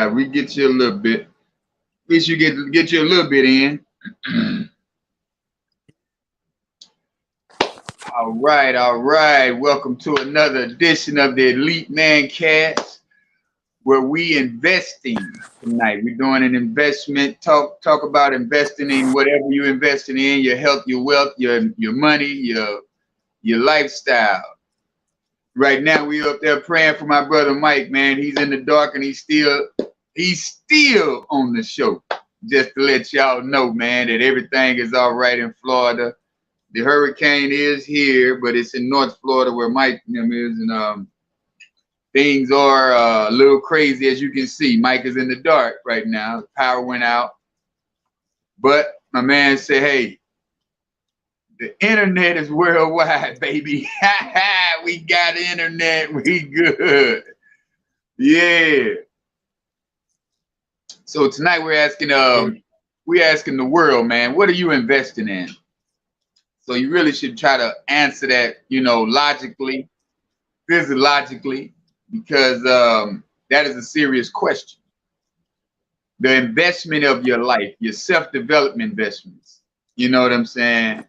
We get you a little bit. At least you get you a little bit in. All right, all right. Welcome to another edition of the Elite Mancast, where we investing tonight. We're doing an investment talk about investing in whatever you're investing in, your health, your wealth, your money, your lifestyle. Right now, we up there praying for my brother Mike, man. He's in the dark and he's still on the show. Just to let y'all know, man, that everything is all right in Florida. The hurricane is here, but it's in North Florida where Mike is, and things are a little crazy, as you can see. Mike is in the dark right now. Power went out, but my man said, "Hey, the internet is worldwide, baby. We got internet. We good. Yeah." So tonight we're asking the world, man, what are you investing in? So you really should try to answer that, logically, physiologically, because that is a serious question. The investment of your life, your self-development investments. You know what I'm saying?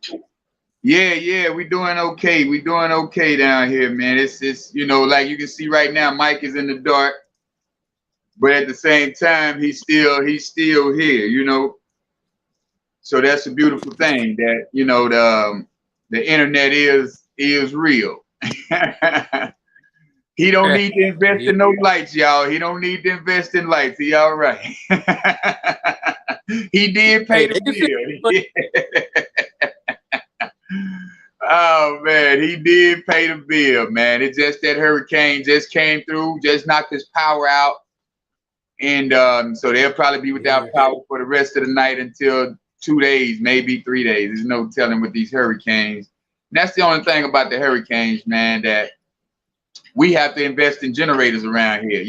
Yeah, we're doing okay. We're doing okay down here, man. It's like you can see right now, Mike is in the dark, but at the same time, he's still here, So that's a beautiful thing that, the internet is real. He don't need to invest in no lights, y'all. He don't need to invest in lights. He all right. He did pay the bill. Oh, man, he did pay the bill, man. It's just that hurricane just came through, just knocked his power out. And so they'll probably be without power for the rest of the night until 2 days, maybe 3 days. There's no telling with these hurricanes. And that's the only thing about the hurricanes, man, that we have to invest in generators around here,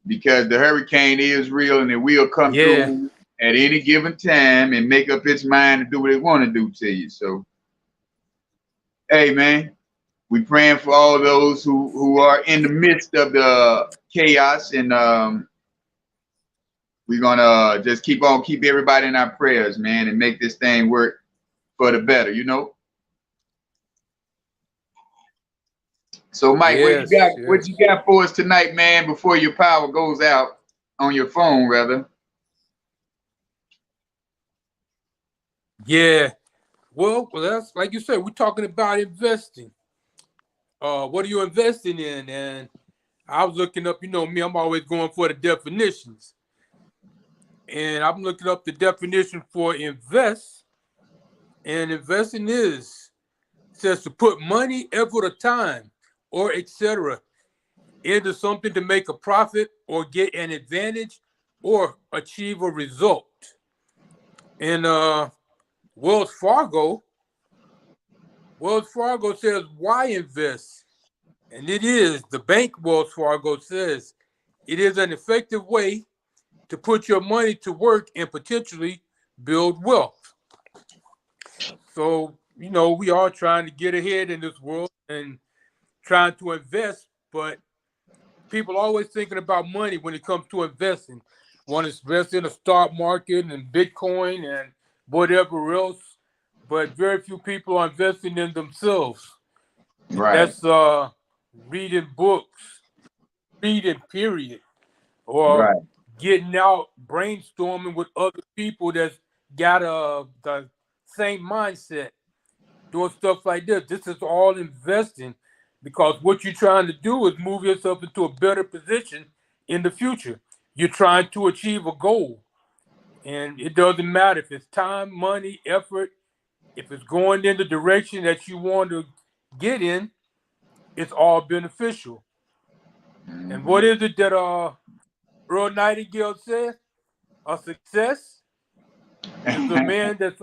because the hurricane is real and it will come through at any given time and make up its mind to do what it want to do to you. So, hey, man, we praying for all those who are in the midst of the chaos, and we're gonna just keep everybody in our prayers, man, and make this thing work for the better, So, Mike, what you got for us tonight, man? Before your power goes out on your phone, rather. Yeah, well, that's like you said. We're talking about investing. What are you investing in? And I was looking up. Me, I'm always going for the definitions. And I'm looking up the definition for invest. And investing says to put money, effort, or time, or etc. into something to make a profit or get an advantage or achieve a result. And Wells Fargo says, why invest? And the bank Wells Fargo says, it is an effective way to put your money to work and potentially build wealth. So, we are trying to get ahead in this world and trying to invest, but people are always thinking about money when it comes to investing. Want to invest in the stock market and Bitcoin and whatever else, but very few people are investing in themselves. And that's reading books, period, or getting out, brainstorming with other people that's got the same mindset, doing stuff like this. This is all investing, because what you're trying to do is move yourself into a better position in the future. You're trying to achieve a goal, and it doesn't matter if it's time, money, effort. If it's going in the direction that you want to get in, it's all beneficial. Mm-hmm. And what is it that Earl Nightingale said? A success is a man that's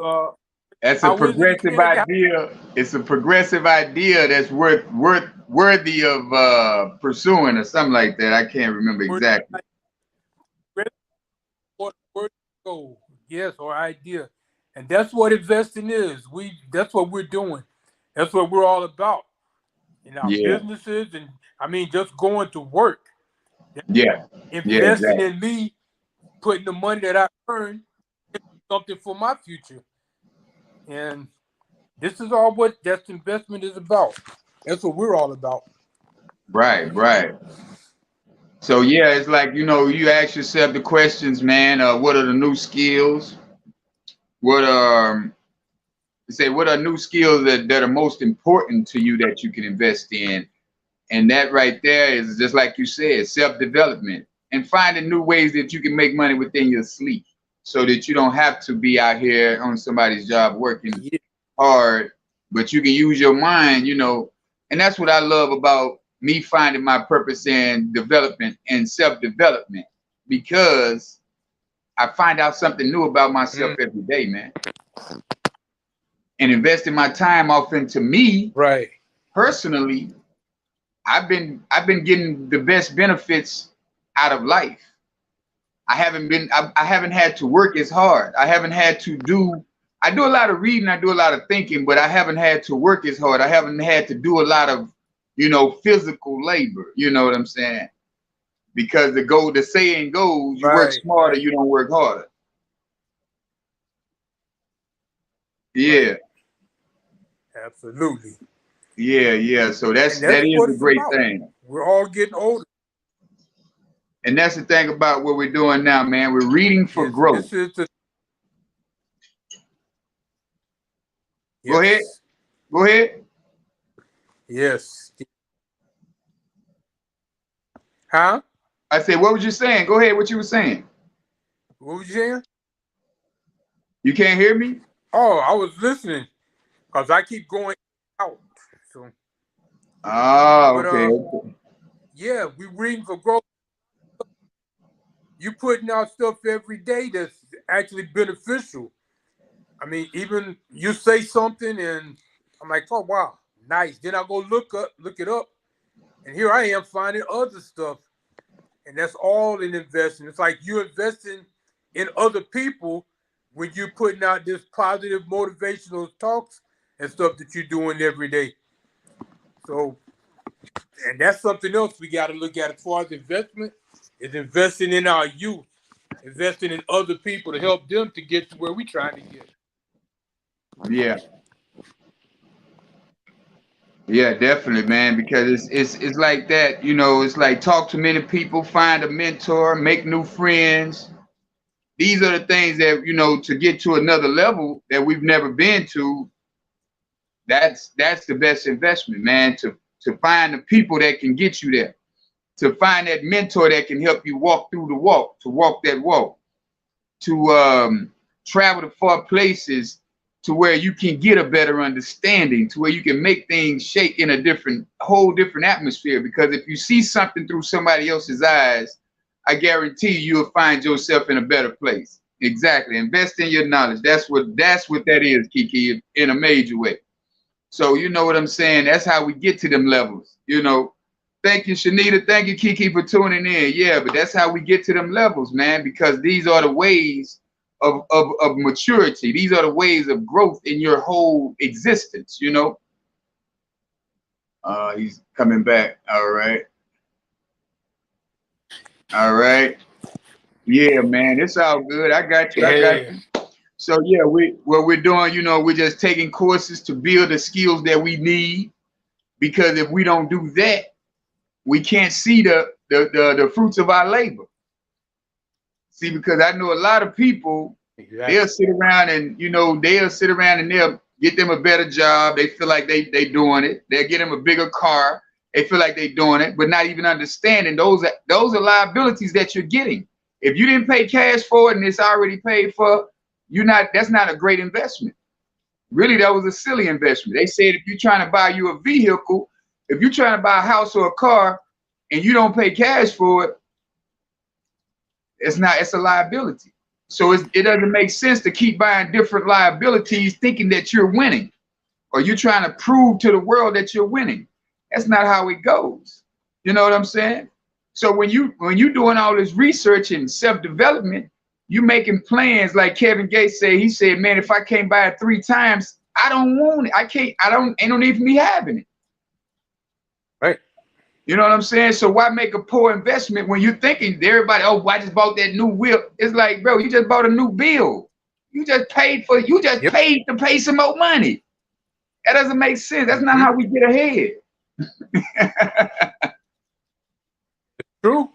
that's a progressive idea. It's a progressive idea that's worthy of pursuing, or something like that. I can't remember exactly. Goal, yes, or idea. And that's what investing is. That's what we're doing. That's what we're all about in our businesses, and just going to work. Yeah. Yeah, Investing exactly. in me, putting the money that I earn into something for my future. And this is all what that investment is about. That's what we're all about. Right, right. So yeah, it's like, you ask yourself the questions, man. What are the new skills? What what are new skills that are most important to you that you can invest in? And that right there is just like you said, self-development and finding new ways that you can make money within your sleep so that you don't have to be out here on somebody's job working Yeah. hard, but you can use your mind. And that's what I love about me finding my purpose in development and self-development, because I find out something new about myself Mm, every day, man. And investing my time off into me right. personally, I've been getting the best benefits out of life. I haven't had to work as hard. I do a lot of reading, I do a lot of thinking, but I haven't had to work as hard. I haven't had to do a lot of, physical labor. You know what I'm saying? Because the saying goes, you work Right. smarter, Right. you don't work harder. Right. Yeah, Absolutely. yeah, yeah. So And that that's is what a it's great about. thing. We're all getting older. And that's the thing about what we're doing now, man. We're reading for Yes. And growth. this is the Go ahead. yes. Go ahead. Yes. Huh? I said, what was you saying? Go ahead. What you were saying? What was you saying? You can't hear me? Oh, I was listening because I keep going out. So, Oh, but okay. yeah, we reading for growth. You putting out stuff every day that's actually beneficial. I mean, even you say something and I'm like, oh wow, nice. Then I go look it up, and here I am finding other stuff. And that's all in investing. It's like you investing in other people when you're putting out this positive motivational talks and stuff that you're doing every day. So, and that's something else we got to look at as far as investment is investing in our youth, investing in other people to help them to get to where we're trying to get. Yeah. Yeah, definitely, man. Because it's like that. It's like talk to many people, find a mentor, make new friends. These are the things that, to get to another level that we've never been to. That's the best investment, man. To find the people that can get you there. To find that mentor that can help you walk through the walk, to walk that walk, to travel to far places to where you can get a better understanding, to where you can make things shake in a whole different atmosphere. Because if you see something through somebody else's eyes, I guarantee you'll find yourself in a better place. Exactly. Invest in your knowledge. That's what that is, Kiki, in a major way. So you know what I'm saying? That's how we get to them levels. Thank you, Shanita. Thank you, Kiki, for tuning in. Yeah, but that's how we get to them levels, man, because these are the ways of maturity. These are the ways of growth in your whole existence. He's coming back. All right. All right. Yeah, man. It's all good. I got you. I got Yeah. you. So yeah, what we're doing, we're just taking courses to build the skills that we need. Because if we don't do that, we can't see the fruits of our labor. See, because I know a lot of people, they'll Exactly. sit around and they'll get them a better job. They feel like they doing it. They'll get them a bigger car. They feel like they doing it, but not even understanding those are liabilities that you're getting. If you didn't pay cash for it and it's already paid for, that's not a great investment. Really, that was a silly investment. They said if you're trying to buy you a vehicle, if you're trying to buy a house or a car and you don't pay cash for it, it's a liability. So it doesn't make sense to keep buying different liabilities thinking that you're winning or you're trying to prove to the world that you're winning. That's not how it goes. You know what I'm saying? So when you doing all this research and self-development, you making plans like Kevin Gates said. He said, man, if I can't buy it 3 times, I don't want it. I don't, ain't no need for me having it. Right. You know what I'm saying? So why make a poor investment when you're thinking everybody, oh, I just bought that new whip. It's like, bro, you just bought a new bill. You just paid Yep. to pay some more money. That doesn't make sense. That's not Mm-hmm. how we get ahead. True.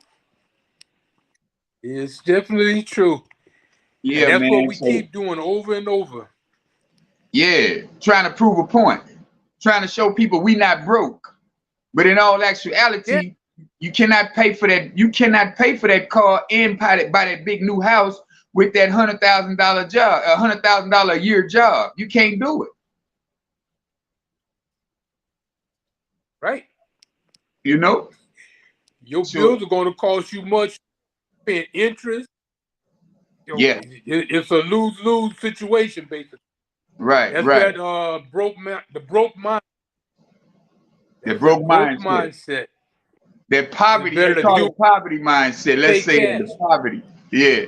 It's definitely true. Yeah, And that's what man. we So keep doing over and over. yeah, trying to prove a point, trying to show people we not broke. But in all Yeah. actuality, you cannot pay for that. You cannot pay for that car and buy that big new house with that $100,000 job, $100,000 a year job. You can't do it. Right. You know. Your So bills are going to cost you much in interest. yeah, It's a lose-lose situation, basically. right, That's right. that broke man, the broke mind. The That's a broke broke mindset. mindset. That It's poverty, they better to call do it poverty mindset. Let's pay say that cash. the poverty. Yeah.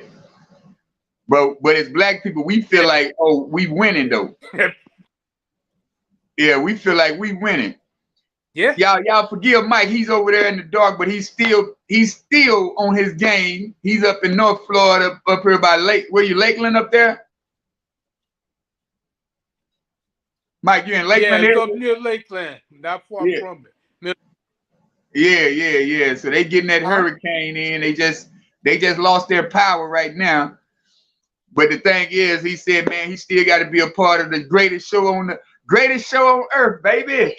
But as black people, we feel like, oh, we winning though. Yeah, we feel like we winning. Yeah. Y'all forgive Mike. He's over there in the dark, but he's still on his game. He's up in North Florida, up here by Lake. Where you, Lakeland up there? Mike, you in Yeah, Lakeland it's area? up near Lakeland, not far Yeah. from it. Yeah. So they getting that hurricane in. They just lost their power right now. But the thing is, he said, man, he still got to be a part of the greatest show on earth, baby.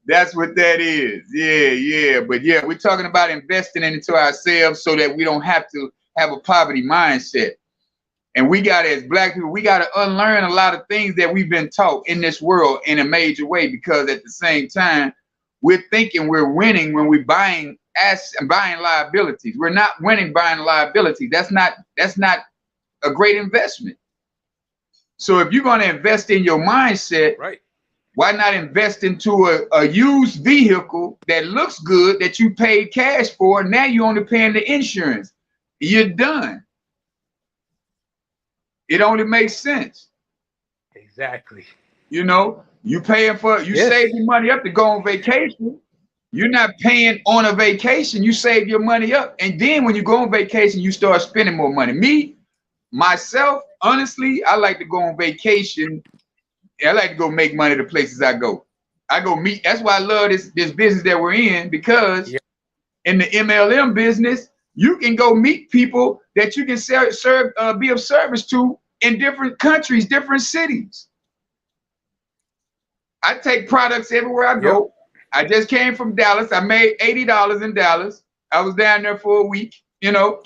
That's what that is. Yeah. But yeah, we're talking about investing into ourselves so that we don't have to have a poverty mindset. And we got to, as black people, we got to unlearn a lot of things that we've been taught in this world in a major way, because at the same time, we're thinking we're winning when we're buying assets and buying liabilities. We're not winning buying liabilities. That's not a great investment. So if you're going to invest in your mindset, Right. why not invest into a used vehicle that looks good, that you paid cash for? Now you're only paying the insurance. You're done. It only makes sense. Exactly. You know, you Yes. save your money up to go on vacation. You're not paying on a vacation. You save your money up. And then when you go on vacation, you start spending more money. Myself, honestly, I like to go on vacation. I like to go make money the places I go. I go meet. That's why I love this business that we're in, because in the MLM business, you can go meet people that you can be of service to in different countries, different cities. I take products everywhere I go. Yep. I just came from Dallas. I made $80 in Dallas. I was down there for a week, you know.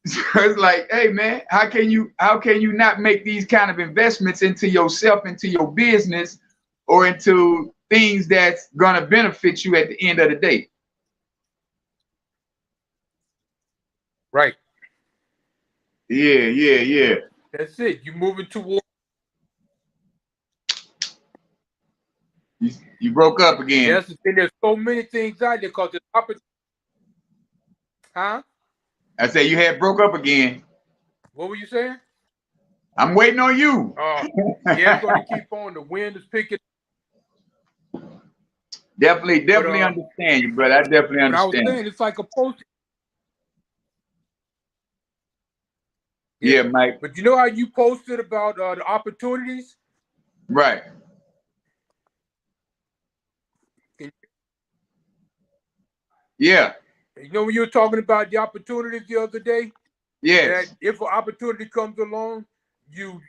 So it's like, hey man, how can you not make these kind of investments into yourself, into your business, or into things that's gonna benefit you at the end of the day? Right. Yeah. That's it. You moving toward. You broke up again. That's the thing. There's so many things out there because there's opportunity. Huh? I said you had broke up again. What were you saying? I'm waiting on you. Yeah, it's going to keep on. The wind is picking. Definitely understand you, brother. I definitely understand. I was saying it's like a post. Yeah, Mike. But you know how you posted about the opportunities? Right. Yeah. You know when you were talking about the opportunities the other day? Yes. That if an opportunity comes along, you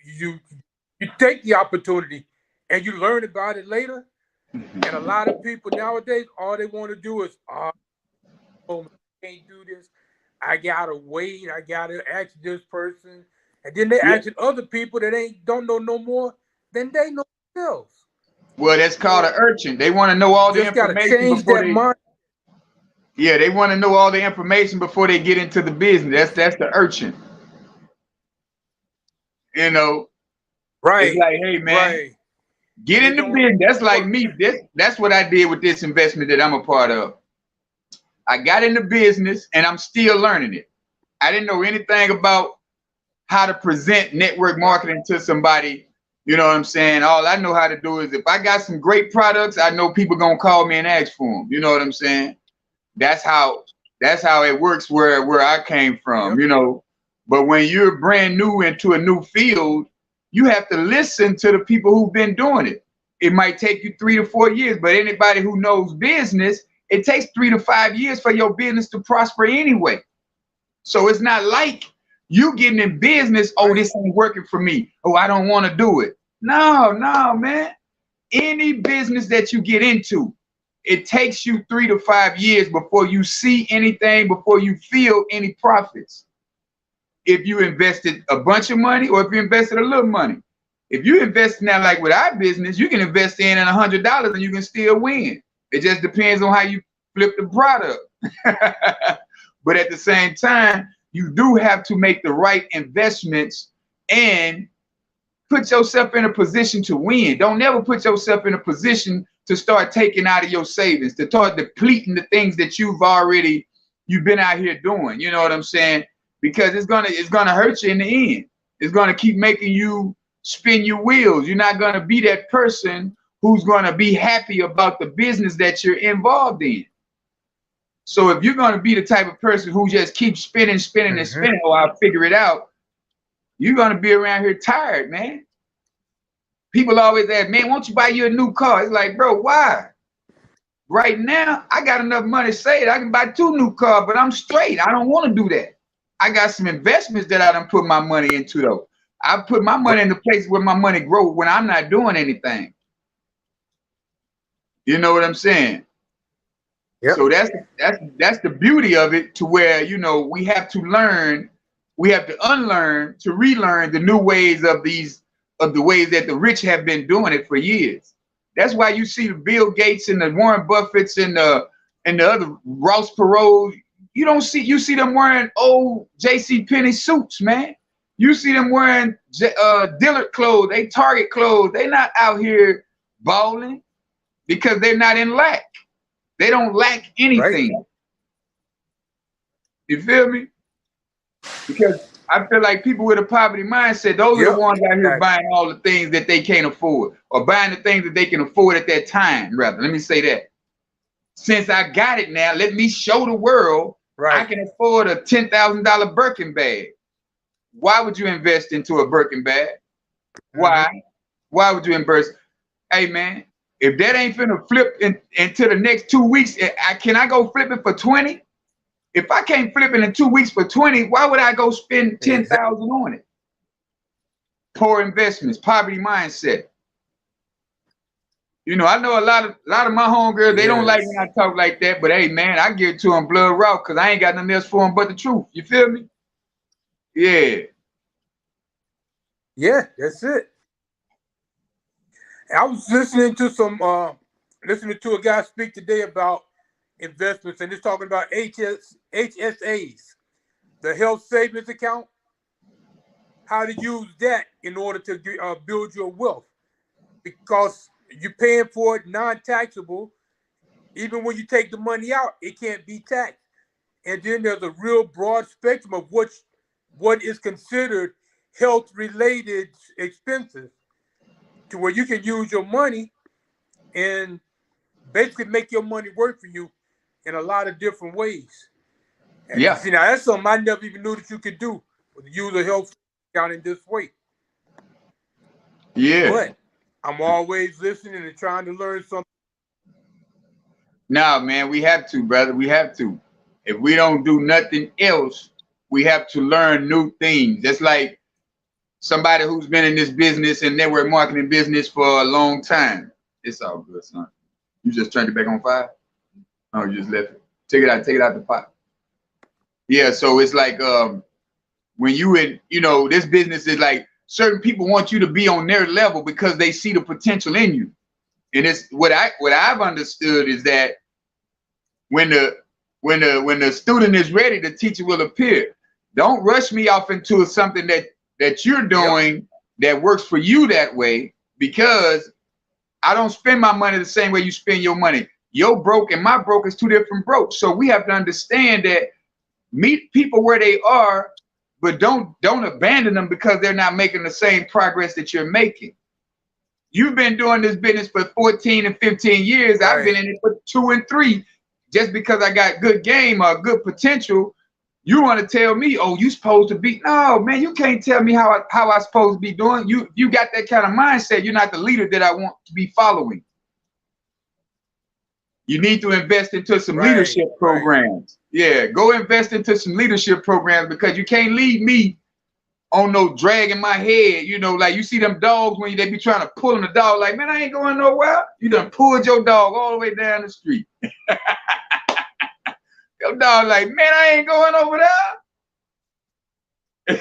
take the opportunity and you learn about it later. And a lot of people nowadays, all they want to do is, oh, I can't do this. I gotta wait. I gotta ask this person, and then they asking other people that don't know no more than they know themselves. Well, that's called an urchin. They want to know all the information before they. Mind. Yeah, they want to know all the information before they get into the business. That's the urchin. You know. Right. It's like, hey man, get in the business. That's like me. That's what I did with this investment that I'm a part of. I got in the business and I'm still learning it. I didn't know anything about how to present network marketing to somebody You know what I'm saying? All I know how to do is if I got some great products, I know people gonna call me and ask for them. You know what I'm saying? That's how it works where I came from, Yep. you know. But when you're brand new into a new field, you have to listen to the people who've been doing it. It might take you 3 to 4 years, but anybody who knows business, it takes 3 to 5 years for your business to prosper anyway. So it's not like you getting in business, oh, this ain't working for me. Oh, I don't want to do it. No, man. Any business that you get into, it takes you 3 to 5 years before you see anything, before you feel any profits. If you invested a bunch of money or if you invested a little money. If you invest in that, like with our business, you can invest in $100 and you can still win. It just depends on how you flip the product. But at the same time, you do have to make the right investments and put yourself in a position to win. Don't never put yourself in a position to start taking out of your savings, to start depleting the things that you've been out here doing. You know what I'm saying? Because it's gonna hurt you in the end. It's gonna keep making you spin your wheels. You're not gonna be that person who's gonna be happy about the business that you're involved in. So if you're gonna be the type of person who just keeps spinning and spinning, oh, I'll figure it out, you're gonna be around here tired, man. People always ask, man, won't you buy you a new car? It's like, bro, why? Right now, I got enough money saved. I can buy 2 new cars, but I'm straight. I don't want to do that. I got some investments that I done put my money into, though. I put my money in the place where my money grows when I'm not doing anything. You know what I'm saying? Yep. So that's the beauty of it, to where, you know, we have to learn, we have to unlearn to relearn the new ways of the ways that the rich have been doing it for years. That's why you see the Bill Gates and the Warren Buffetts and the other Ross Perot. You see them wearing old J.C. Penney suits, man. You see them wearing Dillard clothes, they Target clothes. They're not out here balling because they're not in lack. They don't lack anything. Right. You feel me? Because I feel like people with a poverty mindset, those are the ones out here buying all the things that they can't afford, or buying the things that they can afford at that time, rather. Let me say that. Since I got it now, let me show the world I can afford a $10,000 Birkin bag. Why would you invest into a Birkin bag? Why? Why would you invest? Hey, man, if that ain't finna flip into the next 2 weeks, can I go flip it for 20? If I can't flip it in 2 weeks for 20, why would I go spend 10,000 on it? Poor investments, poverty mindset. You know, I know a lot of my homegirls, they don't like when I talk like that, but hey, man, I give it to them blood raw because I ain't got nothing else for them but the truth. You feel me? Yeah. Yeah, that's it. I was listening to a guy speak today about investments, and he's talking about HSAs, the health savings account, how to use that in order to build your wealth, because you're paying for it non-taxable. Even when you take the money out, it can't be taxed. And then there's a real broad spectrum of what is considered health-related expenses, to where you can use your money and basically make your money work for you in a lot of different ways. And yeah. See, now that's something I never even knew that you could do, use a health account in this way. Yeah. But I'm always listening and trying to learn something. No, man, we have to, brother. We have to. If we don't do nothing else, we have to learn new things. Just like somebody who's been in this business and network marketing business for a long time. It's all good, son. You just turned it back on 5? Oh, you just left it. Take it out the pot. Yeah, so it's like when this business is like certain people want you to be on their level because they see the potential in you. And it's what I've understood is that when the student is ready, the teacher will appear. Don't rush me off into something that you're doing that works for you that way, because I don't spend my money the same way you spend your money. Your broke and my broke is 2 different brokes. So we have to understand that, meet people where they are, but don't abandon them because they're not making the same progress that you're making. You've been doing this business for 14 and 15 years. Right. I've been in it for 2 and 3. Just because I got good game or good potential, you want to tell me, oh, you supposed to be? No, man, you can't tell me how I supposed to be doing. You got that kind of mindset. You're not the leader that I want to be following. You need to invest into some leadership programs. Yeah, go invest into some leadership programs, because you can't leave me on no dragging my head. You know, like you see them dogs when they be trying to pull the dog, like, man, I ain't going nowhere. You done pulled your dog all the way down the street. Your dog like, man, I ain't going over there.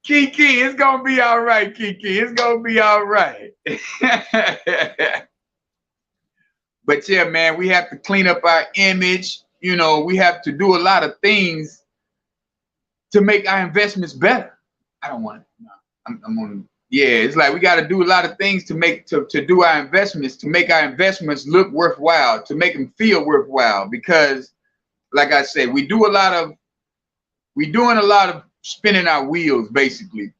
Kiki, it's gonna be all right, Kiki. It's gonna be all right. But yeah, man, we have to clean up our image. You know, we have to do a lot of things to make our investments better. I don't want it. No, I'm on. Yeah, it's like we got to do a lot of things to make to do our investments, to make our investments look worthwhile, to make them feel worthwhile. Because, like I said, we're doing a lot of spinning our wheels, basically.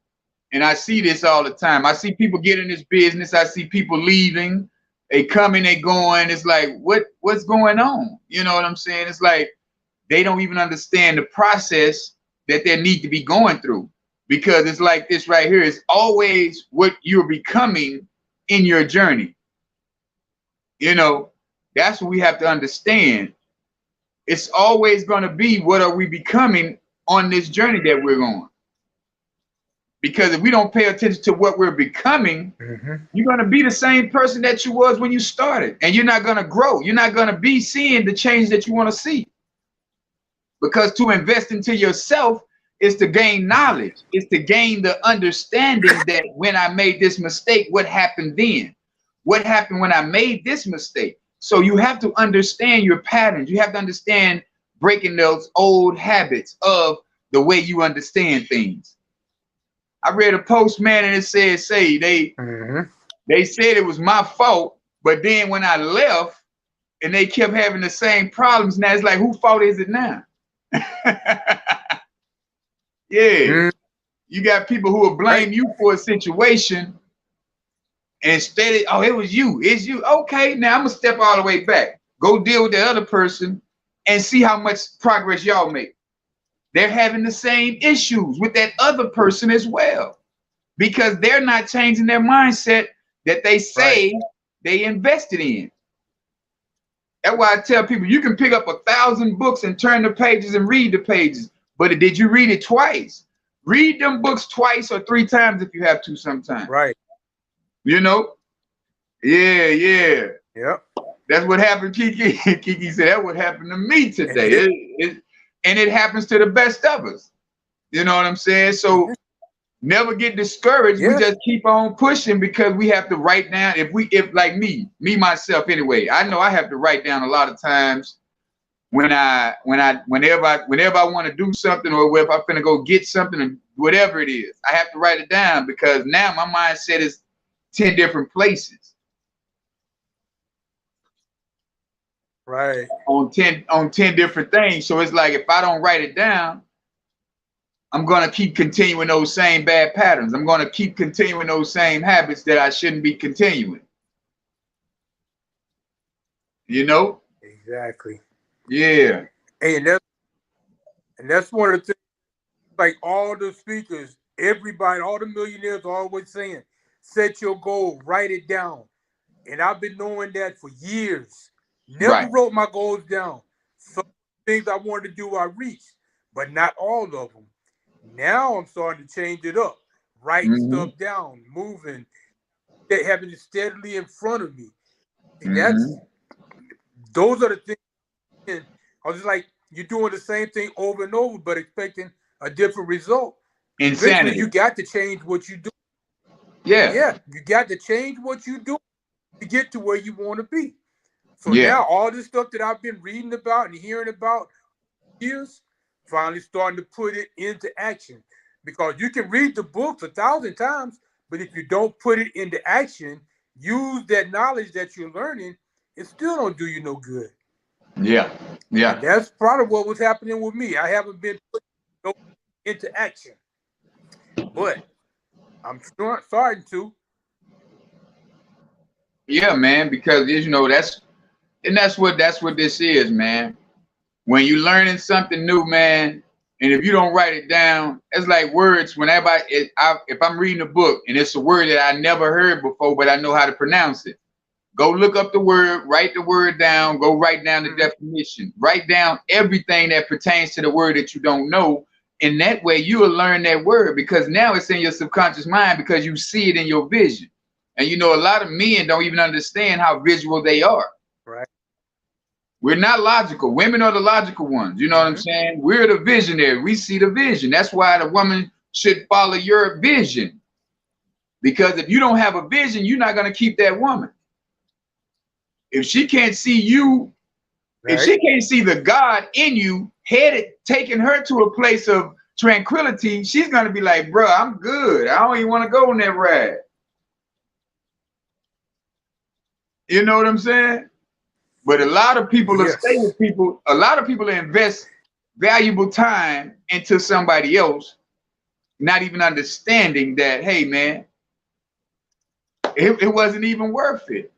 And I see this all the time. I see people get in this business. I see people leaving. They coming, they going. It's like, what's going on? You know what I'm saying? It's like they don't even understand the process that they need to be going through. Because it's like this right here. It's always what you're becoming in your journey. You know, that's what we have to understand. It's always going to be, what are we becoming on this journey that we're on? Because if we don't pay attention to what we're becoming, you're going to be the same person that you was when you started. And you're not going to grow. You're not going to be seeing the change that you want to see. Because to invest into yourself is to gain knowledge. It's to gain the understanding that when I made this mistake, what happened then? What happened when I made this mistake? So you have to understand your patterns. You have to understand breaking those old habits of the way you understand things. I read a post, man, and it said, they said it was my fault, but then when I left and they kept having the same problems, now it's like, whose fault is it now? Yeah, you got people who will blame you for a situation instead of, oh, it was you, it's you. Okay, now I'm gonna step all the way back. Go deal with the other person and see how much progress y'all make. They're having the same issues with that other person as well, because they're not changing their mindset that they say they invested in. That's why I tell people, you can pick up 1,000 books and turn the pages and read the pages, but did you read it twice? Read them books twice or 3 times if you have to sometimes. Right. You know? Yeah. Yep. That's what happened, Kiki. Kiki said, that's what happened to me today. And it happens to the best of us. You know what I'm saying? So never get discouraged. We just keep on pushing, because we have to write down. If like me myself anyway, I know I have to write down a lot of times whenever I want to do something, or if I'm finna go get something, or whatever it is, I have to write it down, because now my mindset is 10 different places. Right. On 10 different things. So it's like, if I don't write it down, I'm going to keep continuing those same bad patterns. I'm going to keep continuing those same habits that I shouldn't be continuing. You know? Exactly. Yeah. Hey, and that's one of the things, like all the speakers, everybody, all the millionaires are always saying, set your goal, write it down. And I've been knowing that for years. Never wrote my goals down. Some things I wanted to do, I reached, but not all of them. Now I'm starting to change it up, writing stuff down, moving, having it steadily in front of me. See, those are the things. I was just like, you're doing the same thing over and over, but expecting a different result. Insanity. Eventually, you got to change what you do. Yeah, you got to change what you do to get to where you want to be. So now all this stuff that I've been reading about and hearing about years, finally starting to put it into action. Because you can read the books 1,000 times, but if you don't put it into action, use that knowledge that you're learning, it still don't do you no good. Yeah. And that's probably what was happening with me. I haven't been put into action. But I'm starting to. Yeah, man, because you know that's what this is, man. When you learning something new, man, and if you don't write it down, it's like words. Whenever if I'm reading a book and it's a word that I never heard before, but I know how to pronounce it, go look up the word, write the word down, go write down the definition, write down everything that pertains to the word that you don't know. And that way you will learn that word because now it's in your subconscious mind because you see it in your vision. And you know, a lot of men don't even understand how visual they are. Right. We're not logical. Women are the logical ones. You know what I'm saying? We're the visionary. We see the vision. That's why the woman should follow your vision. Because if you don't have a vision, you're not going to keep that woman. If she can't see you, if she can't see the God in you, taking her to a place of tranquility, she's going to be like, bro, I'm good. I don't even want to go on that ride. You know what I'm saying? But a lot of people will stay with people. A lot of people invest valuable time into somebody else, not even understanding that, hey, man, it wasn't even worth it.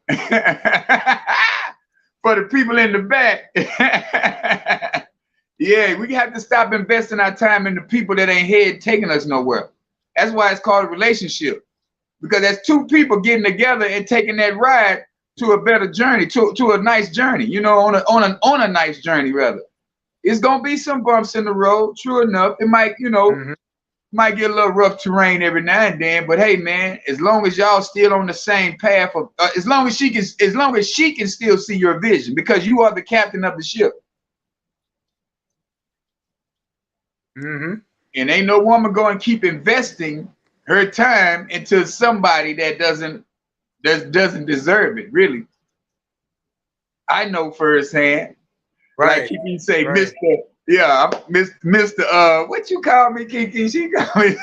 For the people in the back, yeah, we have to stop investing our time in the people that ain't taking us nowhere. That's why it's called a relationship. Because that's two people getting together and taking that ride to a better journey, to a nice journey, you know, on a nice journey rather. It's gonna be some bumps in the road, true enough. It might, you know, might get a little rough terrain every now and then, but hey man, as long as y'all still on the same path of as long as she can still see your vision, because you are the captain of the ship. And ain't no woman going to keep investing her time into somebody that doesn't deserve it, really. I know firsthand. Right. Like Kiki say, Mr. Yeah, Mr. What you call me, Kiki? She called me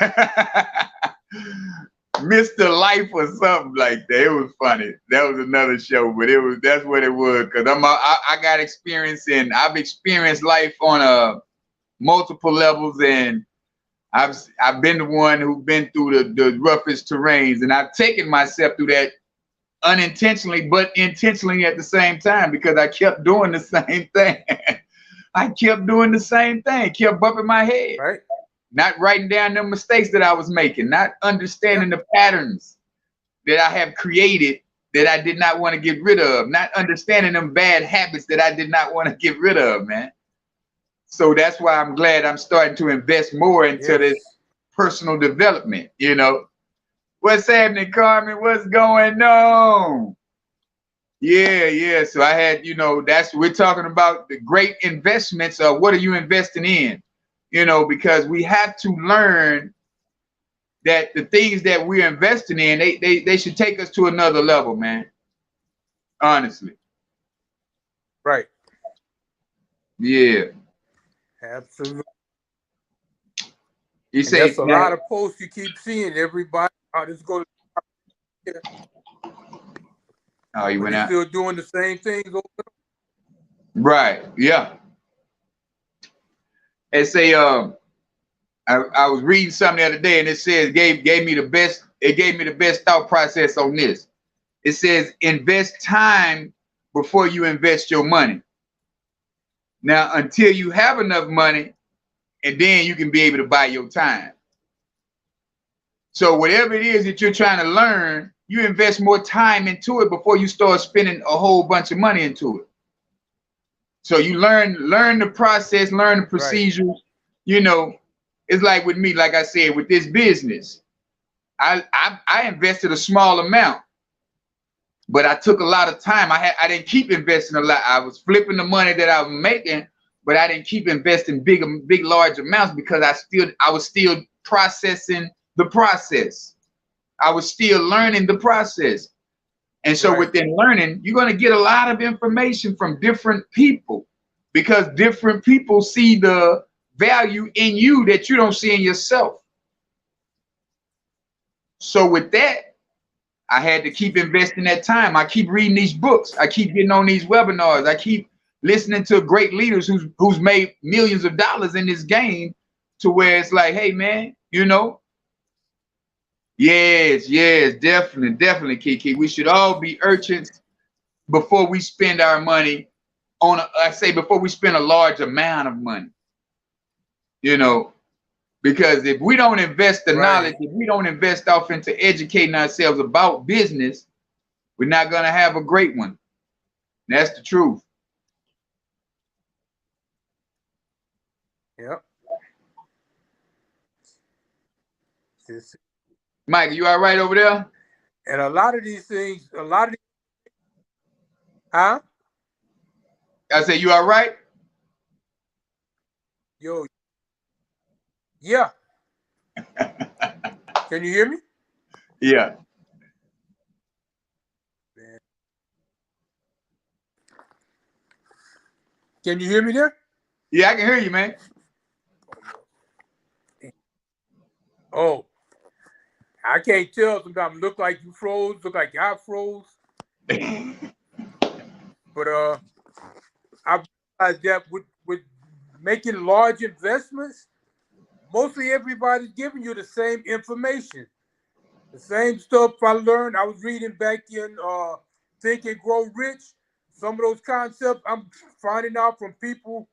Mr. Life or something like that. It was funny. That was another show, but that's what it was. Cause I got experience and I've experienced life on multiple levels, and I've been the one who's been through the roughest terrains, and I've taken myself through that unintentionally, but intentionally at the same time, because I kept doing the same thing. I kept doing the same thing, kept bumping my head, right? Not writing down the mistakes that I was making, not understanding the patterns that I have created that I did not want to get rid of, not understanding them bad habits that I did not want to get rid of, man. So that's why I'm glad I'm starting to invest more into this personal development, you know. What's happening, Carmen? What's going on? Yeah. So I had, you know, we're talking about the great investments of what are you investing in? You know, because we have to learn that the things that we're investing in, they should take us to another level, man. Honestly. Right. Yeah. Absolutely. You say there's a lot of posts you keep seeing. Everybody, this going to. Oh, you went out. Still doing the same things over there. Right. Yeah. It say I was reading something the other day, and it says gave me the best. It gave me the best thought process on this. It says invest time before you invest your money. Now, until you have enough money, and then you can be able to buy your time. So whatever it is that you're trying to learn, you invest more time into it before you start spending a whole bunch of money into it. So you learn the process, learn the procedures. Right. You know, it's like with me, like I said, with this business, I invested a small amount, but I took a lot of time. I didn't keep investing a lot. I was flipping the money that I was making, but I didn't keep investing big large amounts because I was still processing the process. I was still learning the process. And so within learning, you're going to get a lot of information from different people, because different people see the value in you that you don't see in yourself. So with that, I had to keep investing that time. I keep reading these books. I keep getting on these webinars. I keep listening to great leaders who's made millions of dollars in this game, to where it's like, hey man, you know, Yes, yes, definitely, definitely, Kiki. We should all be urchins before we spend our money on, I say before we spend a large amount of money, you know, because if we don't invest the knowledge, Right. if we don't invest off into educating ourselves about business, we're not going to have a great one. That's the truth. Yep. This- Mike, you all right over there? And a lot of these things, huh? I said, you all right? Yo, yeah. Can you hear me? Yeah. Man. Can you hear me there? Yeah, I can hear you, man. Oh, I can't tell. Sometimes look like you froze, look like I froze. But I realized that with making large investments, mostly everybody's giving you the same information. The same stuff I learned. I was reading back in Think and Grow Rich. Some of those concepts I'm finding out from people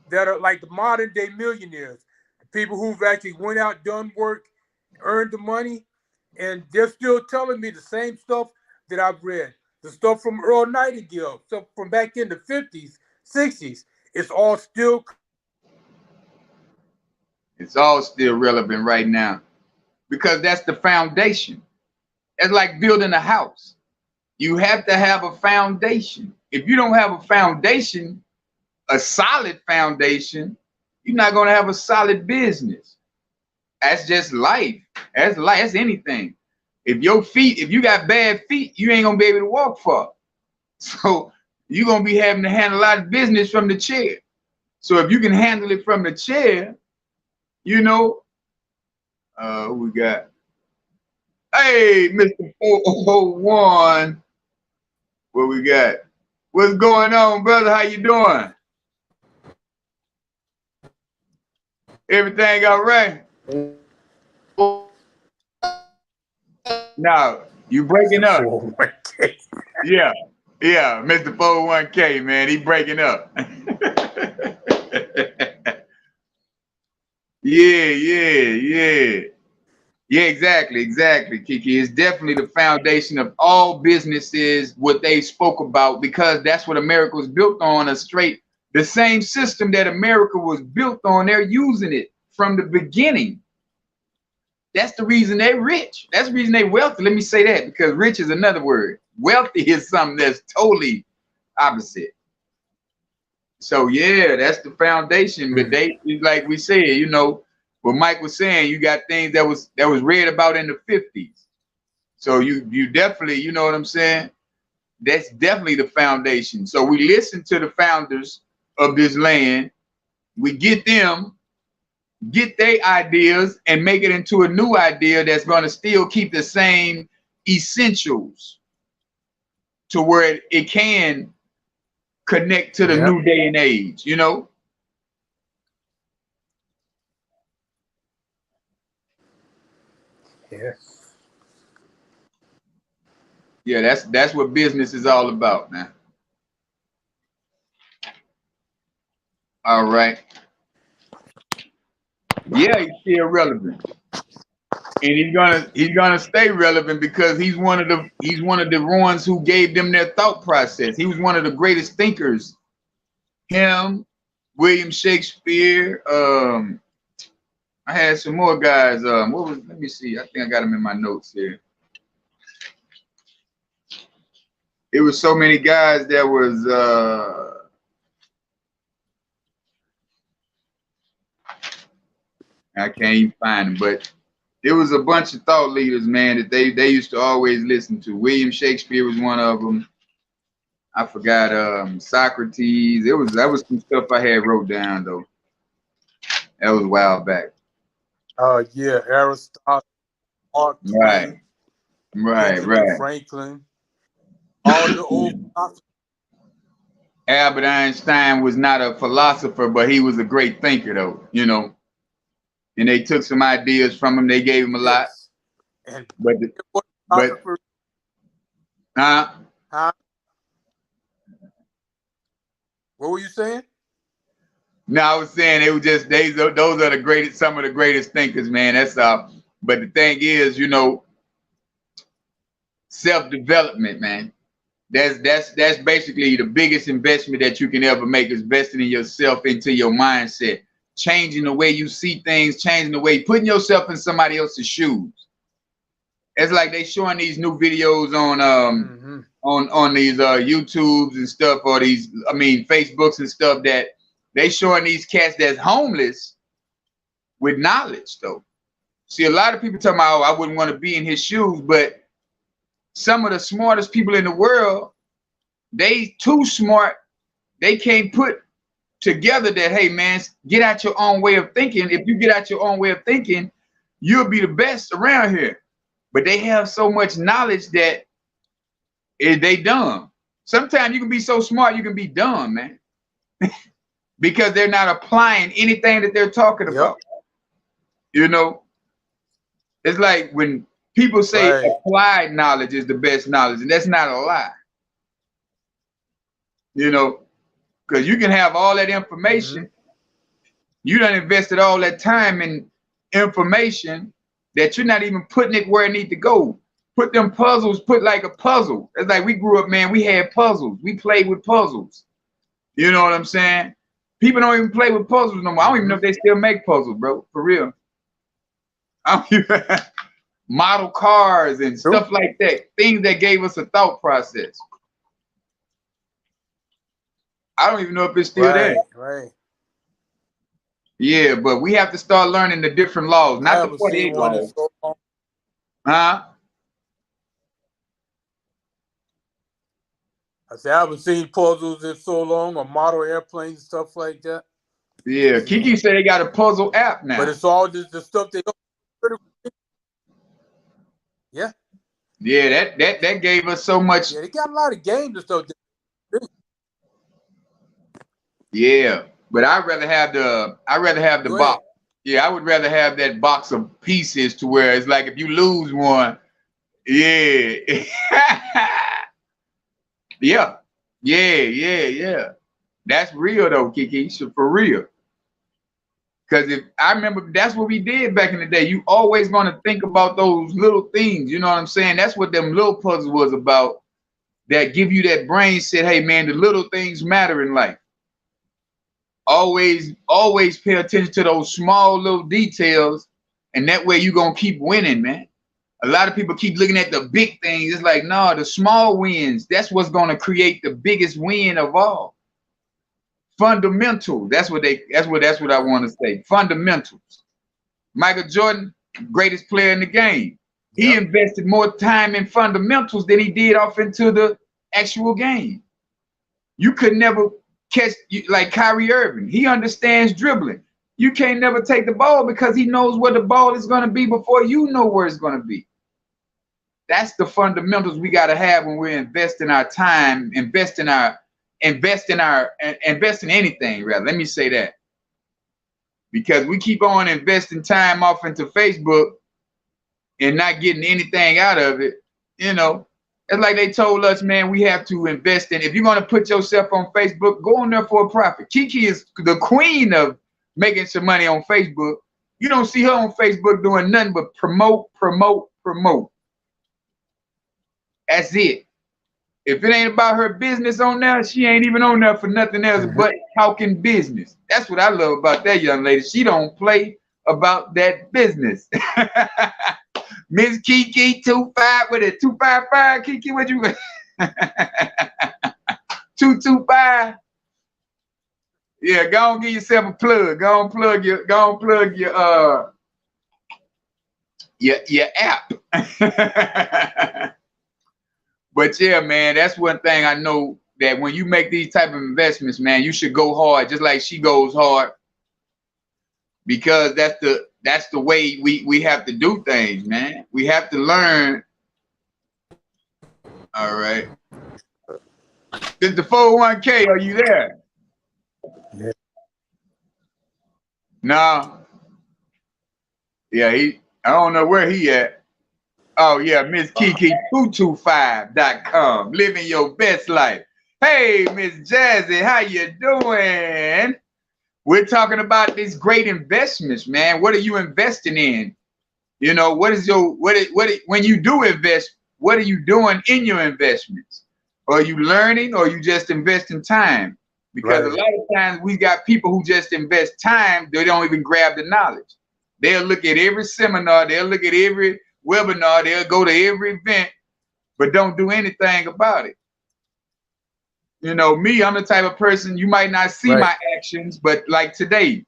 that are like the modern day millionaires, the people who've actually went out, done work, earned the money, and they're still telling me the same stuff that I've read. The stuff from Earl Nightingale, stuff from back in the 50s, 60s. It's all still. It's all still relevant right now because that's the foundation. It's like building a house. You have to have a foundation. If you don't have a foundation, a solid foundation, you're not going to have a solid business. That's just life. That's life. That's anything. If you got bad feet, you ain't going to be able to walk far. So you're going to be having to handle a lot of business from the chair. So if you can handle it from the chair, you know, who we got? Hey, Mr. 401. What we got? What's going on, brother? How you doing? Everything all right? Now, you breaking up. Yeah, yeah, Mr. 401k, man, he breaking up. Yeah, yeah, yeah. Yeah, exactly, exactly, Kiki. It's definitely the foundation of all businesses, what they spoke about, because that's what America was built on, the same system that America was built on, they're using it from the beginning. That's the reason they're rich. That's the reason they're wealthy. Let me say that, because rich is another word. Wealthy is something that's totally opposite. So yeah, that's the foundation. But they, like we said, what Mike was saying, you got things that was read about in the 50s. So you definitely, you know what I'm saying? That's definitely the foundation. So we listen to the founders of this land. We get their ideas and make it into a new idea that's going to still keep the same essentials to where it can connect to the Yeah. new day and age, Yes. Yeah, that's what business is all about, man. All right. Yeah, he's still relevant. And he's gonna stay relevant because he's one of the ones who gave them their thought process. He was one of the greatest thinkers. Him, William Shakespeare. I had some more guys. Let me see. I think I got them in my notes here. It was so many guys that was I can't even find them, but it was a bunch of thought leaders, man, that they used to always listen to. William Shakespeare was one of them. I forgot Socrates. That was some stuff I had wrote down though. That was a while back. Yeah, Aristotle, Mark Right, Twain, right, Benjamin right. Franklin, all the old philosophers. Albert Einstein was not a philosopher, but he was a great thinker though, And they took some ideas from him. They gave him a lot. Yes. And but huh? What were you saying? No, I was saying it was just those are the greatest, some of the greatest thinkers, man. That's all. But the thing is, you know, self-development, man. That's basically the biggest investment that you can ever make, is investing in yourself, into your mindset, changing the way you see things, changing the way, putting yourself in somebody else's shoes. It's like they showing these new videos on these YouTubes and stuff, or these, I mean, Facebooks and stuff, that they showing these cats that's homeless with knowledge though. See, a lot of people talking about, oh, I wouldn't want to be in his shoes, but some of the smartest people in the world, they too smart. They can't put together that, hey man, get out your own way of thinking. If you get out your own way of thinking, you'll be the best around here. But they have so much knowledge that they dumb. Sometimes you can be so smart, you can be dumb, man. Because they're not applying anything that they're talking about. You know, it's like when people say applied knowledge is the best knowledge, and that's not a lie. You know, because you can have all that information. You done invested all that time in information that you're not even putting it where it needs to go. Put them puzzles, put like a puzzle. It's like we grew up, man, we had puzzles. We played with puzzles. You know what I'm saying? People don't even play with puzzles no more. I don't even know if they still make puzzles, bro. For real. Model cars and stuff like that. Things that gave us a thought process. I don't even know if it's still there. Right. Yeah, but we have to start learning the different laws, not the 48 laws. Huh? I said, I haven't seen puzzles in so long, or model airplanes and stuff like that. Yeah, Kiki said they got a puzzle app now. But it's all just the stuff they don't. Yeah. Yeah, that gave us so much. Yeah, they got a lot of games and stuff. Yeah, but I'd rather have the box. Yeah, I would rather have that box of pieces, to where it's like if you lose one, yeah. Yeah. That's real though, Kiki, for real. Because if I remember, that's what we did back in the day. You always gonna think about those little things. You know what I'm saying? That's what them little puzzles was about. That give you that brain set. Hey man, the little things matter in life. Always pay attention to those small little details, and that way you're gonna keep winning, man. A lot of people keep looking at the big things. It's like, no, the small wins, that's what's gonna create the biggest win of all. Fundamental. That's what I want to say. Fundamentals. Michael Jordan, greatest player in the game. He invested more time in fundamentals than he did off into the actual game. You could never catch, like Kyrie Irving. He understands dribbling. You can't never take the ball because he knows where the ball is going to be before you know where it's going to be. That's the fundamentals we got to have when we're investing our time, invest in anything, rather. Let me say that. Because we keep on investing time off into Facebook and not getting anything out of it, you know. It's like they told us, man, we have to invest in. If you're going to put yourself on Facebook, go on there for a profit. Kiki is the queen of making some money on Facebook. You don't see her on Facebook doing nothing but promote. That's it. If it ain't about her business on there, she ain't even on there for nothing else but talking business. That's what I love about that young lady. She don't play about that business. Miss Kiki 25 with it, 255. Kiki, what you 225? Yeah, go on, give yourself a plug. Go on, plug your app. But yeah, man, that's one thing I know, that when you make these type of investments, man, you should go hard, just like she goes hard, because that's the way we have to do things, man. We have to learn. All right. This the 401k. Are you there? Yeah. No. Yeah, I don't know where he at. Oh yeah, Miss Kiki225.com. Living your best life. Hey, Miss Jazzy, how you doing? We're talking about these great investments, man. What are you investing in? You know, what is your when you do invest, what are you doing in your investments? Are you learning or you just investing time? Because a lot of times we got people who just invest time, they don't even grab the knowledge. They'll look at every seminar, they'll look at every webinar, they'll go to every event, but don't do anything about it. You know, me, I'm the type of person, you might not see my actions, but like today,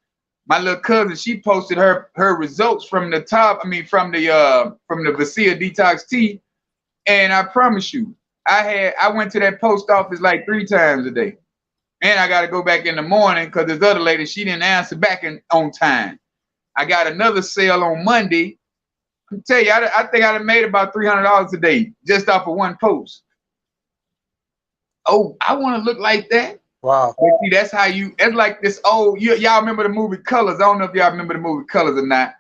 my little cousin, she posted her results from the top, from the Vassia Detox Tea, and I promise you, I went to that post office like 3 times a day. And I got to go back in the morning because this other lady, she didn't answer back on time. I got another sale on Monday. I tell you, I think I'd have made about $300 a day just off of one post. Oh, I want to look like that. Wow. But see, that's like this old, y'all remember the movie Colors? I don't know if y'all remember the movie Colors or not.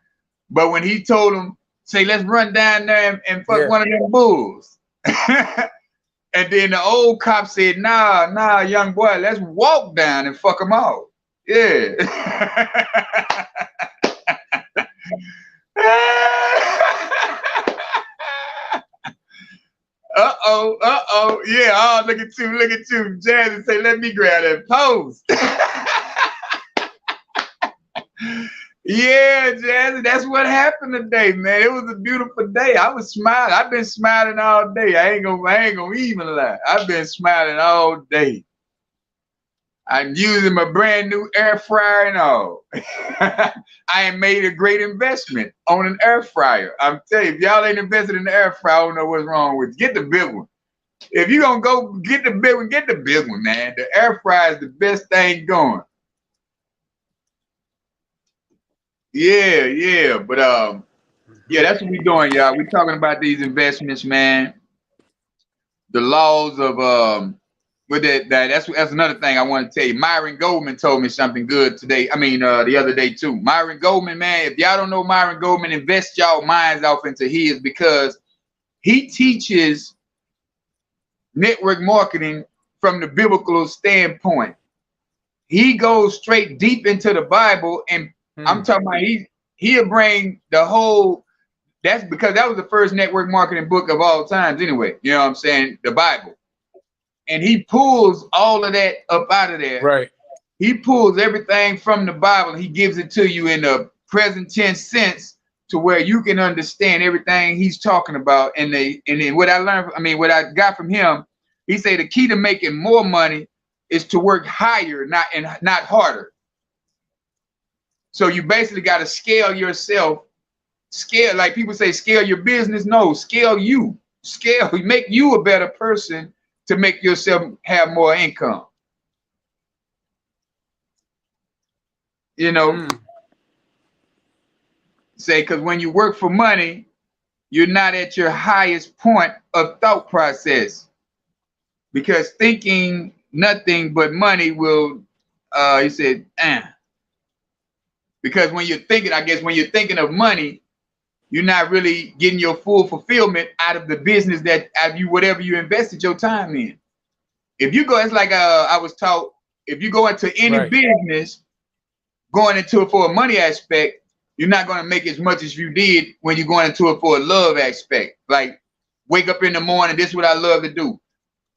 But when he told him, say, let's run down there and fuck one of them bulls. And then the old cop said, nah, young boy, let's walk down and fuck them all. Yeah. Uh-oh. Yeah, oh, look at you. Jazzy say, let me grab that post. Yeah, Jazzy, that's what happened today, man. It was a beautiful day. I was smiling. I've been smiling all day. I ain't gonna even lie. I've been smiling all day. I'm using my brand new air fryer and all. I ain't made a great investment on an air fryer. I'm telling you, if y'all ain't invested in the air fryer, I don't know what's wrong with you. Get the big one. If you're gonna go get the big one, man. The air fryer is the best thing going. Yeah, but yeah, that's what we're doing, y'all. We're talking about these investments, man. The laws of that's another thing I want to tell you. Myron Goldman told me something good today. The other day too. Myron Goldman, man, if y'all don't know Myron Goldman, invest y'all minds off into his, because he teaches network marketing from the biblical standpoint. He goes straight deep into the Bible, and I'm talking about he'll bring the whole. That's because that was the first network marketing book of all times anyway. You know what I'm saying? The Bible. And he pulls all of that up out of there. Right. He pulls everything from the Bible. He gives it to you in a present tense sense to where you can understand everything he's talking about. And then what I learned, what I got from him, he said the key to making more money is to work higher, not harder. So you basically got to scale yourself. Scale, like people say, scale your business. No, scale you. Make you a better person to make yourself have more income. You know, say, because when you work for money, you're not at your highest point of thought process. Because thinking nothing but money will, he said, because when you're thinking of money, you're not really getting your full fulfillment out of the business whatever you invested your time in. If you go, it's like I was taught, if you go into any business, going into it for a money aspect, you're not going to make as much as you did when you're going into it for a love aspect. Like, wake up in the morning, this is what I love to do.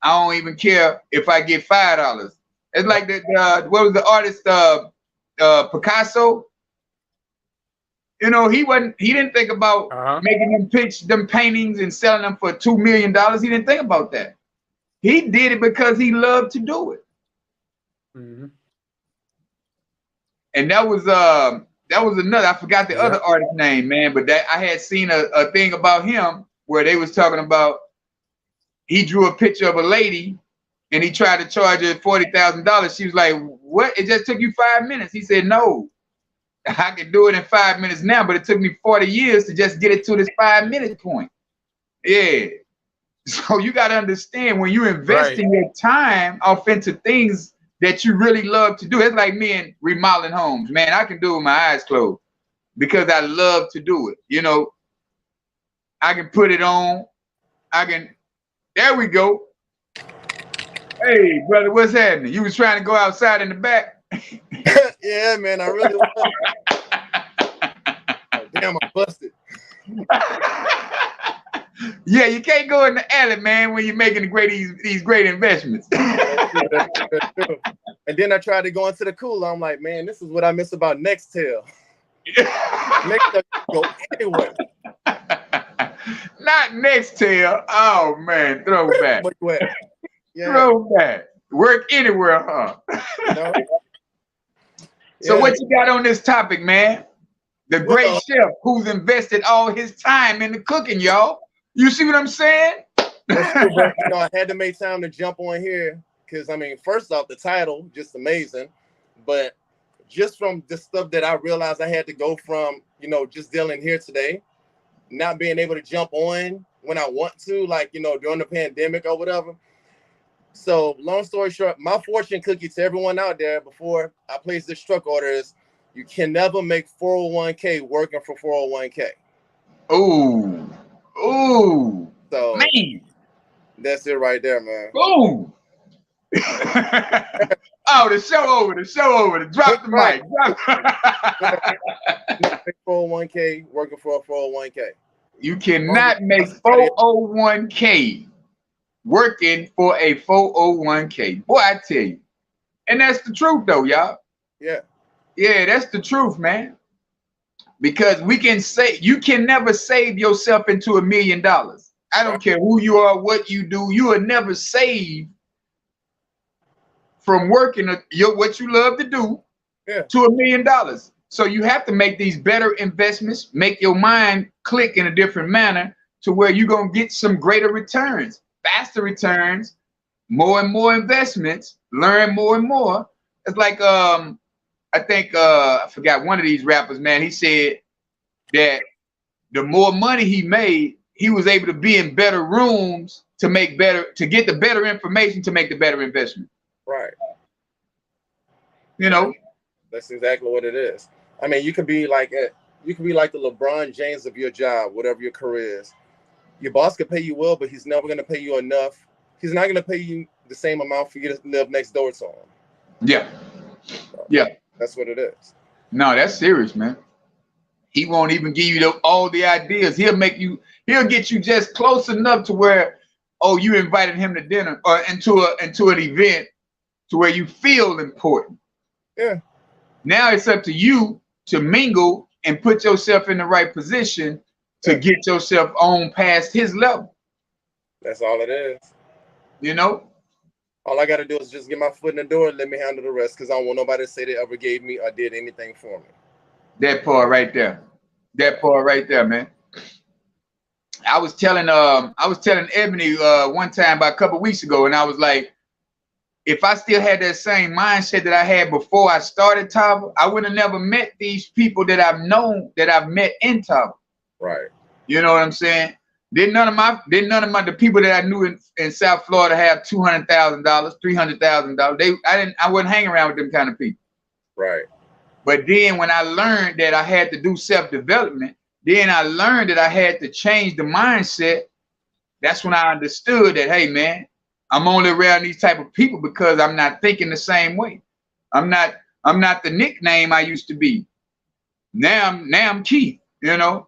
I don't even care if I get $5. It's like what was the artist, Picasso? You know, he didn't think about making them paintings and selling them for $2 million. He didn't think about that. He did it because he loved to do it. And that was another, I forgot the other artist name, man, but that I had seen a thing about him where they was talking about, he drew a picture of a lady and he tried to charge her $40,000. She was like, what? It just took you 5 minutes. He said, no, I can do it in 5 minutes now, but it took me 40 years to just get it to this 5-minute point. Yeah. So you got to understand, when you invest in your time off into things that you really love to do. It's like me and remodeling homes, man. I can do it with my eyes closed because I love to do it. You know, I can put it on. There we go. Hey, brother, what's happening? You was trying to go outside in the back? Yeah, man, I really was. Oh, damn, I busted. Yeah, you can't go in the alley, man, when you're making these great investments. That's true. And then I tried to go into the cooler. I'm like, man, this is what I miss about Nextel. Nextel go anywhere. Not Nextel. Oh man, throwback. Yeah. Throwback. Work anywhere, huh? You know? So Yeah. what you got on this topic, man? The great chef who's invested all his time in the cooking, y'all. You see what I'm saying? That's true, but you know, I had to make time to jump on here because I mean, first off, the title just amazing, but just from the stuff that I realized I had to go from, you know, just dealing here today, not being able to jump on when I want to, like, you know, during the pandemic or whatever. So long story short, my fortune cookie to everyone out there before I place this truck order is you can never make 401k working for 401k. Ooh. Ooh. So man. That's it right there, man. Boom. Oh, the show over. Drop the mic. 401k working for a 401k. You cannot make 401k working for a 401k. Boy, I tell you. And that's the truth, though, y'all. Yeah. Yeah, that's the truth, man. Because you can never save yourself into $1 million. I don't care who you are, what you do. You will never save from working what you love to do to $1 million. So you have to make these better investments, make your mind click in a different manner to where you're going to get some greater returns, faster returns, more and more investments, learn more and more. It's like, I think, I forgot one of these rappers, man, he said that the more money he made, he was able to be in better rooms to get the better information to make the better investment. Right. You know, that's exactly what it is. I mean, you could be like the LeBron James of your job, whatever your career is. Your boss could pay you well, but he's never going to pay you enough. He's not going to pay you the same amount for you to live next door to him. Yeah. So, yeah. That's what it is. No, that's serious, man. He won't even give you all the ideas. He'll get you just close enough to where, oh, you invited him to dinner or into an event to where you feel important. Yeah. Now it's up to you to mingle and put yourself in the right position to get yourself on past his level. That's all it is. You know? All I got to do is just get my foot in the door and let me handle the rest because I don't want nobody to say they ever gave me or did anything for me. That part right there. Man. I was telling Ebony one time about a couple of weeks ago, and I was like, if I still had that same mindset that I had before I started Tava, I would have never met these people that I've met in Tava. Right. You know what I'm saying? Didn't none of the people that I knew in South Florida have $200,000, $300,000. I wouldn't hang around with them kind of people. Right. But then when I learned that I had to do self-development, then I learned that I had to change the mindset. That's when I understood that, hey man, I'm only around these type of people because I'm not thinking the same way. I'm not the nickname I used to be. Now I'm Keith, you know.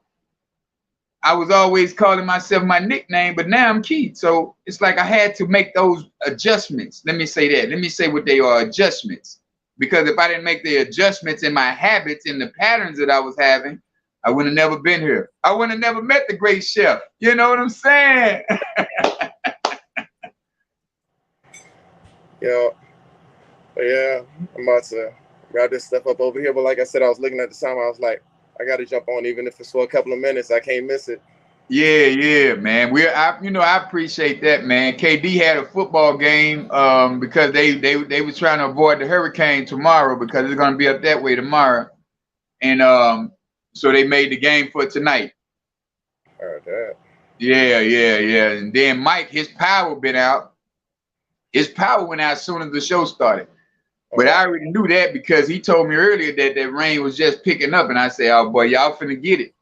I was always calling myself my nickname, but now I'm Keith. So it's like I had to make those adjustments. Let me say that. Let me say what they are, adjustments. Because if I didn't make the adjustments in my habits and the patterns that I was having, I would have never been here. I would have never met the great chef. You know what I'm saying? Yeah, I'm about to wrap this stuff up over here. But like I said, I was looking at the time. I was like, I got to jump on, even if it's for a couple of minutes. I can't miss it. Yeah, man. I appreciate that, man. KD had a football game because they was trying to avoid the hurricane tomorrow because it's going to be up that way tomorrow, and so they made the game for tonight. Heard that. Yeah. And then Mike, his power been out. His power went out as soon as the show started. But I already knew that because he told me earlier that rain was just picking up, and I said, "Oh boy, y'all finna get it."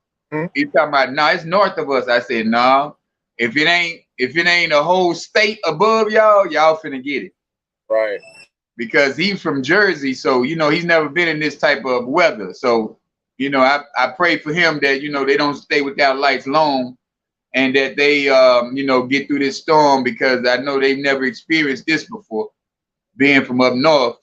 He talking about, no, it's north of us. I said, no, if it ain't a whole state above y'all finna get it. Right. Because he's from Jersey, so he's never been in this type of weather. So, I pray for him that they don't stay without lights long, and that they get through this storm, because I know they've never experienced this before. Being from up north,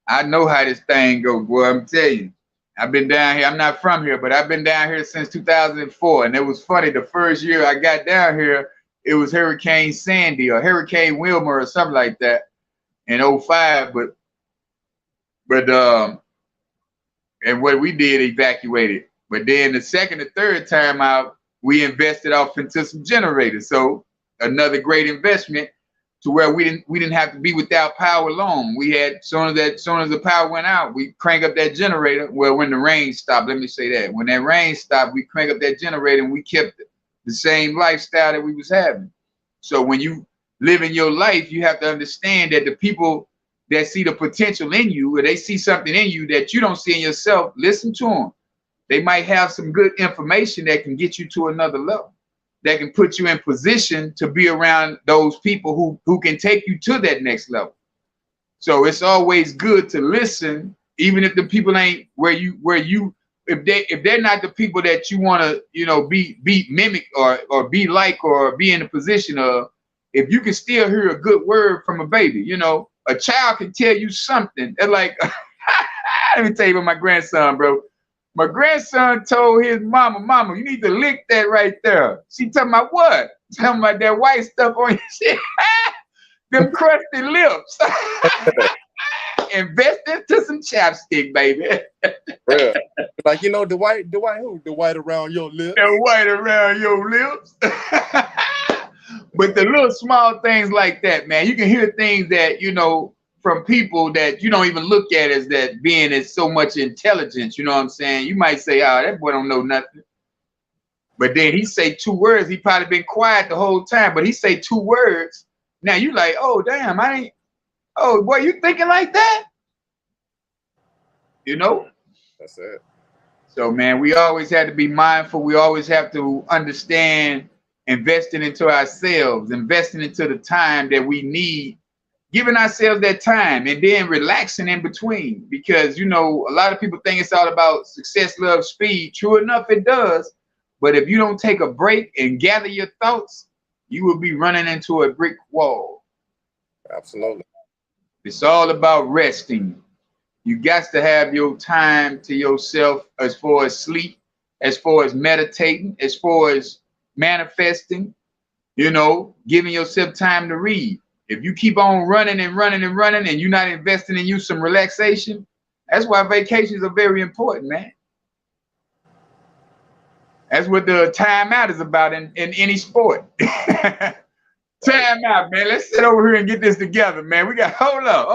I know how this thing goes, boy. I'm telling you. I've been down here. I'm not from here, but I've been down here since 2004. And it was funny. The first year I got down here, it was Hurricane Sandy or Hurricane Wilma or something like that in 05. But and what we did, evacuated. But then the second or third time out, we invested off into some generators. So another great investment, to where we didn't have to be without power long. We had, soon as the power went out, we crank up that generator. Well, when the rain stopped, let me say that. When that rain stopped, we crank up that generator, and we kept the same lifestyle that we was having. So when you live in your life, you have to understand that the people that see the potential in you, or they see something in you that you don't see in yourself, listen to them. They might have some good information that can get you to another level, that can put you in position to be around those people who can take you to that next level. So it's always good to listen, even if the people ain't if they're not the people that you want to, be mimic or be like, or be in a position of. If you can still hear a good word from a baby, a child can tell you something. And like, let me tell you about my grandson, bro. My grandson told his mama, you need to lick that right there. She talking about what? Talking about that white stuff on your shit. Them crusty lips. Invest into some chapstick, baby. Yeah. Like, the white who? The white around your lips. The white around your lips. But the little small things like that, man, you can hear things that, from people that you don't even look at as that being as so much intelligence. You know what I'm saying? You might say, oh, that boy don't know nothing. But then he say 2 words. He probably been quiet the whole time, but he say 2 words. Now you like, oh, damn, oh, boy, you thinking like that? That's it. So, man, we always have to be mindful. We always have to understand investing into ourselves, investing into the time that we need, giving ourselves that time, and then relaxing in between. Because, a lot of people think it's all about success, love, speed. True enough, it does. But if you don't take a break and gather your thoughts, you will be running into a brick wall. Absolutely. It's all about resting. You got to have your time to yourself, as far as sleep, as far as meditating, as far as manifesting, giving yourself time to read. If you keep on running and you're not investing in you some relaxation, that's why vacations are very important, man. That's what the timeout is about in any sport. Time out, man. Let's sit over here and get this together, man. We got hold up.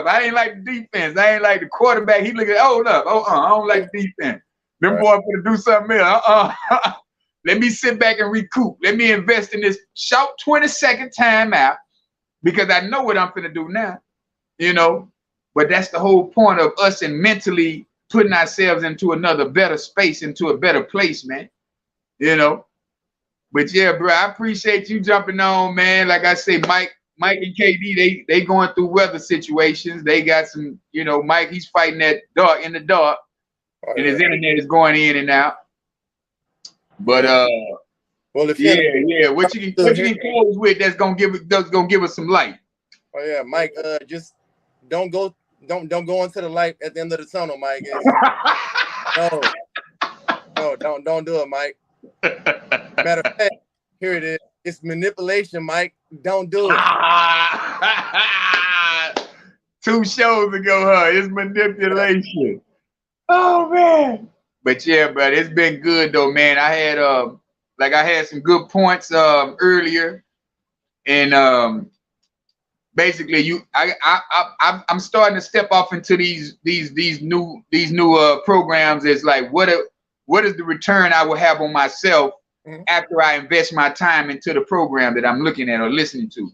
I ain't like the defense. I ain't like the quarterback. He look at hold up. I don't like the defense. Them boys gonna do something else. Let me sit back and recoup. Let me invest in this short 20-second timeout, because I know what I'm gonna do now. But that's the whole point of us and mentally putting ourselves into another better space, into a better place, man. But yeah, bro, I appreciate you jumping on, man. Like I say, Mike and KD, they going through weather situations. They got some, Mike, he's fighting that dark in the dark, and his internet is going in and out. But well, if what you can close with that's gonna give us some light. Oh yeah, Mike, just don't go into the light at the end of the tunnel, Mike. No, don't do it, Mike. Matter of fact, here it is. It's manipulation, Mike. Don't do it. 2 shows ago, it's manipulation. Oh man. But yeah, but it's been good though, man. I had some good points earlier, and basically I'm starting to step off into these new programs. It's like what is the return I will have on myself after I invest my time into the program that I'm looking at or listening to?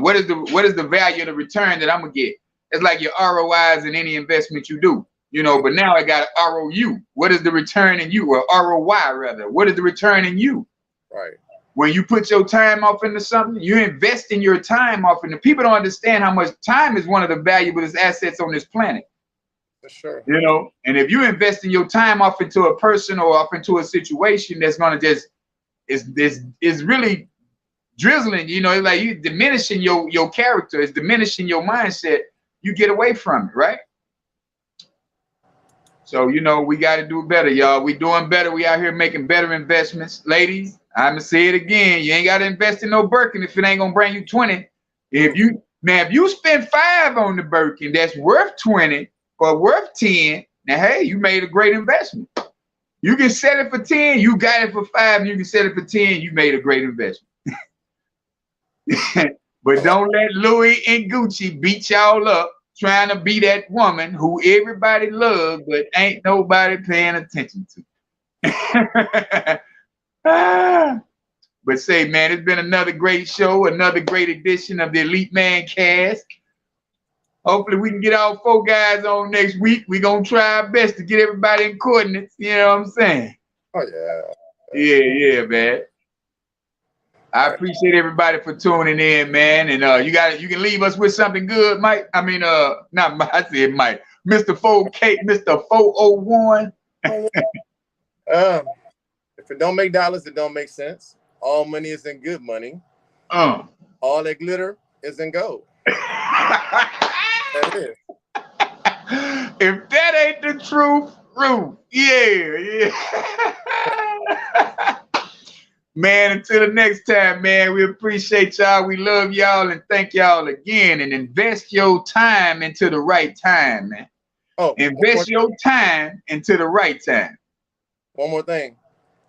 What is the value of the return that I'm gonna get? It's like your ROIs in any investment you do. You know, but now I got ROU. What is the return in you? Or ROY rather. What is the return in you? Right. When you put your time off into something, you invest in your time off into. People don't understand how much time is one of the valuablest assets on this planet. For sure. You know, and if you invest in your time off into a person or off into a situation that's gonna just is really drizzling, you know, it's like you diminishing your character, it's diminishing your mindset, you get away from it, right? So, you know, we got to do better, y'all. We doing better. We out here making better investments. Ladies, I'm going to say it again. You ain't got to invest in no Birkin if it ain't going to bring you 20. If you spend 5 on the Birkin that's worth 20 or worth 10, now, hey, you made a great investment. You can sell it for 10. You got it for 5. And you can sell it for 10. You made a great investment. But don't let Louis and Gucci beat y'all up trying to be that woman who everybody loves, but ain't nobody paying attention to. But say, man, it's been another great show, another great edition of the Elite Mancast. Hopefully we can get all 4 guys on next week. We're going to try our best to get everybody in coordinates. You know what I'm saying? Oh, yeah. Yeah, man. I appreciate everybody for tuning in, man. And you can leave us with something good, Mike. I mean, not Mike, I said Mike. Mr. 4K, Mr. 401. If it don't make dollars, it don't make sense. All money isn't good money. All that glitter isn't gold. That is. If that ain't the truth, yeah. Man, until the next time, man, we appreciate y'all. We love y'all and thank y'all again. And invest your time into the right time, man. Oh, invest your time into the right time. One more thing.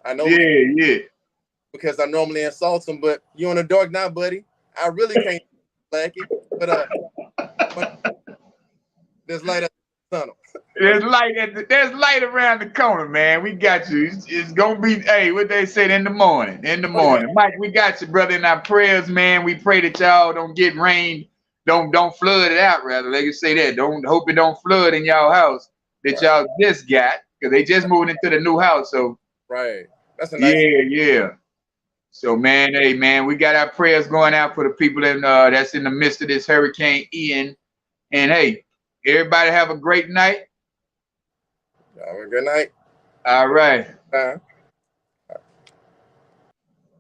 I know. Yeah. Because I normally insult them, but you in the dark now, buddy. I really can't like it. But there's light at the tunnel. There's light around the corner, man. We got you. It's gonna be, hey, what they said in the morning. Mike, we got you, brother, in our prayers, man. We pray that y'all don't get rain, don't flood it out, rather. They can say that. Don't hope it don't flood in y'all house that y'all just got, because they just moved into the new house. So that's a nice yeah. So man, hey man, we got our prayers going out for the people that's in the midst of this Hurricane Ian. And hey, everybody have a great night. Have a good night. All right.